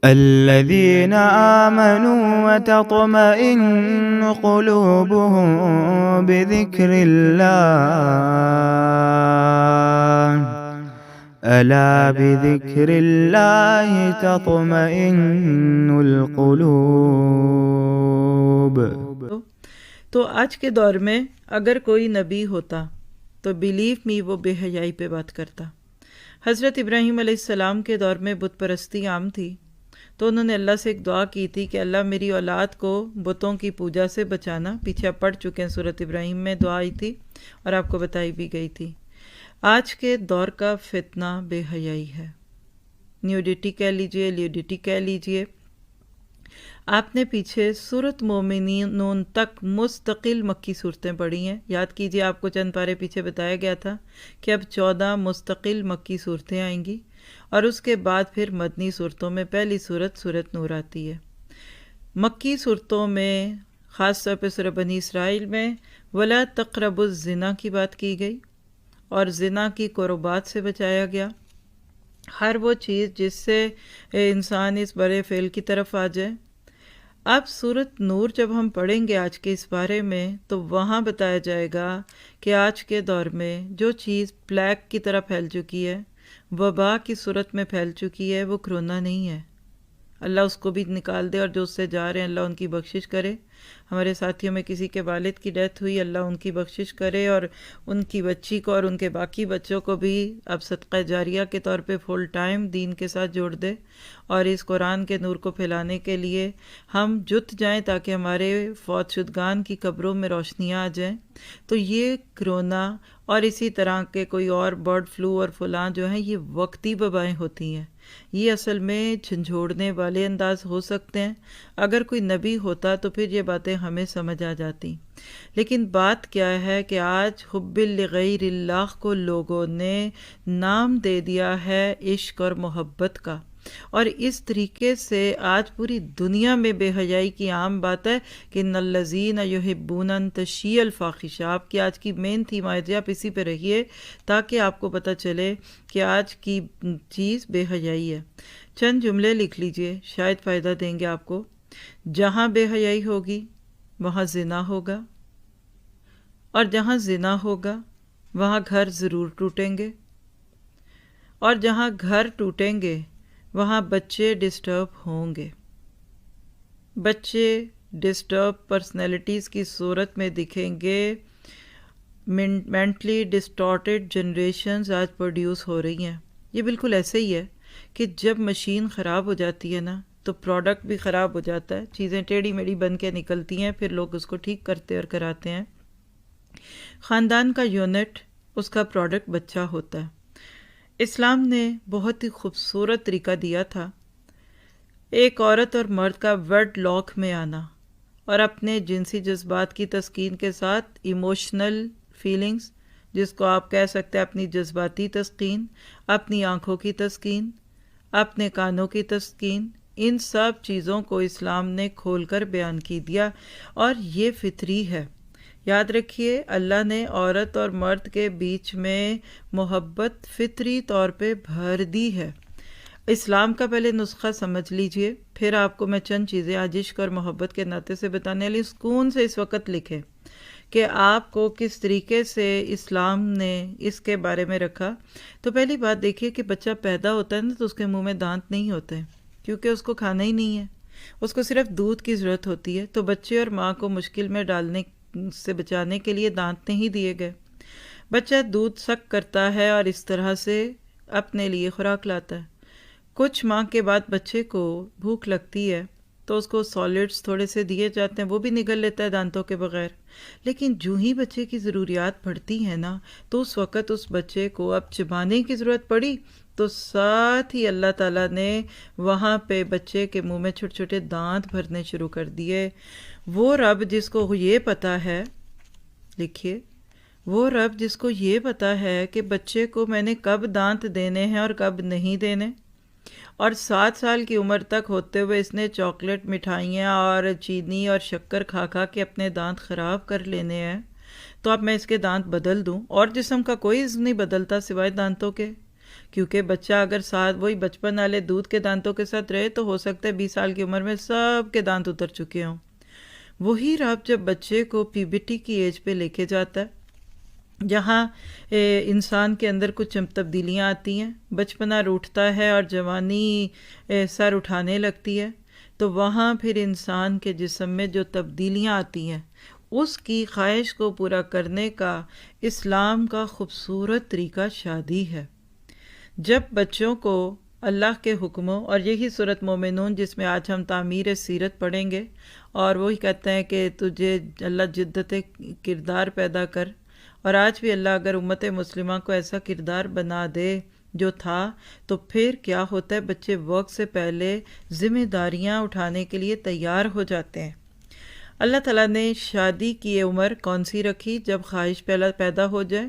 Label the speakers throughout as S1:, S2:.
S1: الذين آمنوا وتطمئن قلوبهم بذكر الله ألا بذكر الله تطمئن القلوب۔
S2: تو آج کے دور میں اگر کوئی نبی ہوتا تو بلیو می وہ بے حیائی پہ بات کرتا۔ حضرت ابراہیم علیہ السلام کے دور میں بت پرستی عام تھی، تو انہوں نے اللہ سے ایک دعا کی تھی کہ اللہ میری اولاد کو بتوں کی پوجا سے بچانا۔ پیچھے آپ پڑھ چکے ہیں، سورۃ ابراہیم میں دعا آئی تھی اور آپ کو بتائی بھی گئی تھی۔ آج کے دور کا فتنہ بے حیائی ہے، نیوڈیٹی کہہ لیجئے، لیوڈیٹی کہہ لیجئے۔ آپ نے پیچھے سورۃ مومنون تک مستقل مکی صورتیں پڑھی ہیں، یاد کیجئے، آپ کو چند پارے پیچھے بتایا گیا تھا کہ اب 14 مستقل مکی صورتیں آئیں گی، اور اس کے بعد پھر مدنی صورتوں میں پہلی صورت سورۃ نور آتی ہے۔ مکی صورتوں میں خاص طور پہ سورۃ بنی اسرائیل میں ولا تقربوا الزنا کی بات کی گئی اور زنا کی قربات سے بچایا گیا، ہر وہ چیز جس سے انسان اس برے فعل کی طرف آ جائے۔ اب سورۃ نور جب ہم پڑھیں گے آج کے اس بارے میں، تو وہاں بتایا جائے گا کہ آج کے دور میں جو چیز پلیگ کی طرح پھیل چکی ہے، وبا کی صورت میں پھیل چکی ہے، وہ کرونا نہیں ہے۔ اللہ اس کو بھی نکال دے، اور جو اس سے جا رہے ہیں اللہ ان کی بخشش کرے۔ ہمارے ساتھیوں میں کسی کے والد کی ڈیتھ ہوئی، اللہ ان کی بخشش کرے، اور ان کی بچی کو اور ان کے باقی بچوں کو بھی اب صدقہ جاریہ کے طور پہ فل ٹائم دین کے ساتھ جوڑ دے، اور اس قرآن کے نور کو پھیلانے کے لیے ہم جت جائیں تاکہ ہمارے فوت شدگان کی قبروں میں روشنیاں آ جائیں۔ تو یہ کرونا اور اسی طرح کے کوئی اور برڈ فلو اور فلاں جو ہیں، یہ وقتی وبائیں ہوتی ہیں، یہ اصل میں جھنجھوڑنے والے انداز ہو سکتے ہیں۔ اگر کوئی نبی ہوتا تو پھر یہ باتیں ہمیں سمجھ آ جاتی، لیکن بات کیا ہے کہ آج حب لغیر اللہ کو لوگوں نے نام دے دیا ہے عشق اور محبت کا، اور اس طریقے سے آج پوری دنیا میں بے حیائی کی عام بات ہے کہ ان الذین یحبون ان تشیع الفاحشہ۔ آپ کی آج کی مین تھیم آئے، آپ اسی پہ رہیے تاکہ آپ کو پتہ چلے کہ آج کی چیز بے حیائی ہے۔ چند جملے لکھ لیجئے، شاید فائدہ دیں گے آپ کو۔ جہاں بے حیائی ہوگی وہاں زنا ہوگا، اور جہاں زنا ہوگا وہاں گھر ضرور ٹوٹیں گے، اور جہاں گھر ٹوٹیں گے وہاں بچے ڈسٹرب ہوں گے۔ بچے ڈسٹرب پرسنالٹیز کی صورت میں دکھیں گے۔ مینٹلی ڈسٹارٹیڈ جنریشنز آج پروڈیوس ہو رہی ہیں۔ یہ بالکل ایسے ہی ہے کہ جب مشین خراب ہو جاتی ہے نا، تو پروڈکٹ بھی خراب ہو جاتا ہے، چیزیں ٹیڑھی میڑھی بن کے نکلتی ہیں، پھر لوگ اس کو ٹھیک کرتے اور کراتے ہیں۔ خاندان کا یونٹ، اس کا پروڈکٹ بچہ ہوتا ہے۔ اسلام نے بہت ہی خوبصورت طریقہ دیا تھا ایک عورت اور مرد کا ویڈ لاک میں آنا، اور اپنے جنسی جذبات کی تسکین کے ساتھ ایموشنل فیلنگز، جس کو آپ کہہ سکتے ہیں اپنی جذباتی تسکین، اپنی آنکھوں کی تسکین، اپنے کانوں کی تسکین، ان سب چیزوں کو اسلام نے کھول کر بیان کی دیا، اور یہ فطری ہے۔ یاد رکھیے، اللہ نے عورت اور مرد کے بیچ میں محبت فطری طور پہ بھر دی ہے۔ اسلام کا پہلے نسخہ سمجھ لیجئے، پھر آپ کو میں چند چیزیں آج عشق اور محبت کے ناطے سے بتانے والی، سکون سے اس وقت لکھیں کہ آپ کو کس طریقے سے اسلام نے اس کے بارے میں رکھا۔ تو پہلی بات دیکھیے کہ بچہ پیدا ہوتا ہے نا، تو اس کے منہ میں دانت نہیں ہوتے، کیونکہ اس کو کھانا ہی نہیں ہے، اس کو صرف دودھ کی ضرورت ہوتی ہے۔ تو بچے اور ماں کو مشکل میں ڈالنے سے بچانے کے لیے دانت نہیں دیے گئے۔ بچہ دودھ سک کرتا ہے اور اس طرح سے اپنے لیے خوراک لاتا ہے۔ کچھ ماہ کے بعد بچے کو بھوک لگتی ہے تو اس کو سالڈز تھوڑے سے دیے جاتے ہیں، وہ بھی نگل لیتا ہے دانتوں کے بغیر۔ لیکن جو ہی بچے کی ضروریات بڑھتی ہیں نا، تو اس وقت اس بچے کو اب چبانے کی ضرورت پڑی، تو ساتھ ہی اللہ تعالیٰ نے وہاں پہ بچے کے منہ میں چھوٹے چھوٹے دانت بھرنے شروع کر دیے۔ وہ رب جس کو یہ پتہ ہے، لکھیے، وہ رب جس کو یہ پتہ ہے کہ بچے کو میں نے کب دانت دینے ہیں اور کب نہیں دینے، اور 7 سال کی عمر تک ہوتے ہوئے اس نے چاکلیٹ، مٹھائیاں اور چینی اور شکر کھا کھا کے اپنے دانت خراب کر لینے ہیں، تو اب میں اس کے دانت بدل دوں؟ اور جسم کا کوئی عضو نہیں بدلتا سوائے دانتوں کے۔ کیونکہ بچہ اگر ساتھ وہی بچپن والے دودھ کے دانتوں کے ساتھ رہے تو ہو سکتا ہے 20 سال کی عمر میں سب کے دانت اتر چکے ہوں۔ وہی رب جب بچے کو پیوبرٹی کی ایج پہ لے کے جاتا ہے، جہاں انسان کے اندر کچھ تبدیلیاں آتی ہیں، بچپنا روٹھتا ہے اور جوانی سر اٹھانے لگتی ہے، تو وہاں پھر انسان کے جسم میں جو تبدیلیاں آتی ہیں اس کی خواہش کو پورا کرنے کا اسلام کا خوبصورت طریقہ شادی ہے۔ جب بچوں کو اللہ کے حکموں، اور یہی سورۃ مومنون جس میں آج ہم تعمیر سیرت پڑھیں گے، اور وہی کہتے ہیں کہ تجھے اللہ جدت کردار پیدا کر، اور آج بھی اللہ اگر امت مسلمہ کو ایسا کردار بنا دے جو تھا، تو پھر کیا ہوتا ہے، بچے وقت سے پہلے ذمہ داریاں اٹھانے کے لیے تیار ہو جاتے ہیں۔ اللہ تعالیٰ نے شادی کی عمر کون سی رکھی؟ جب خواہش پیدا ہو جائے۔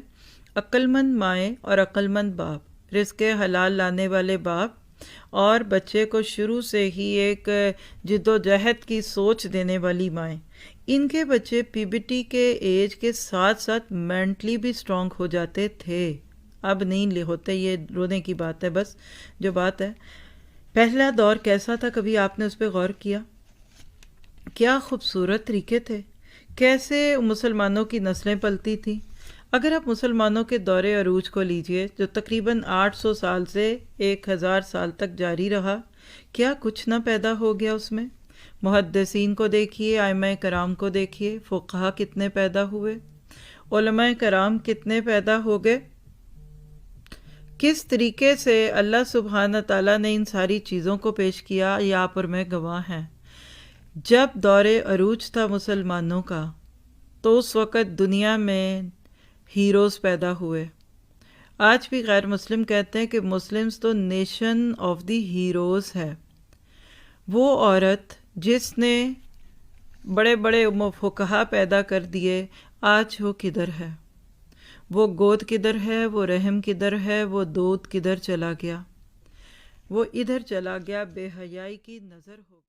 S2: عقل مند مائیں اور عقل مند باپ، رزق حلال لانے والے باپ، اور بچے کو شروع سے ہی ایک جد و جہد کی سوچ دینے والی مائیں، ان کے بچے پیوبرٹی کے ایج کے ساتھ ساتھ مینٹلی بھی اسٹرانگ ہو جاتے تھے۔ اب نہیں ہوتے، یہ رونے کی بات ہے بس جو بات ہے۔ پہلا دور کیسا تھا، کبھی آپ نے اس پہ غور کیا؟ کیا خوبصورت طریقے تھے، کیسے مسلمانوں کی نسلیں پلتی تھیں۔ اگر آپ مسلمانوں کے دور عروج کو لیجئے جو تقریباً 800 سال سے 1000 سال تک جاری رہا، کیا کچھ نہ پیدا ہو گیا اس میں؟ محدثین کو دیکھیے، ائمہ کرام کو دیکھیے، فقہا کتنے پیدا ہوئے، علماء کرام کتنے پیدا ہو گئے۔ کس طریقے سے اللہ سبحانہ تعالیٰ نے ان ساری چیزوں کو پیش کیا، یہ آپ اور میں گواہ ہیں۔ جب دور عروج تھا مسلمانوں کا تو اس وقت دنیا میں ہیروز پیدا ہوئے۔ آج بھی غیر مسلم کہتے ہیں کہ مسلمز تو نیشن آف دی ہیروز ہے۔ وہ عورت جس نے بڑے بڑے فقہا پیدا کر دیے، آج وہ کدھر ہے؟ وہ گود کدھر ہے؟ وہ رحم کدھر ہے؟ وہ دودھ کدھر چلا گیا؟ وہ ادھر چلا گیا، بے حیائی کی نظر ہو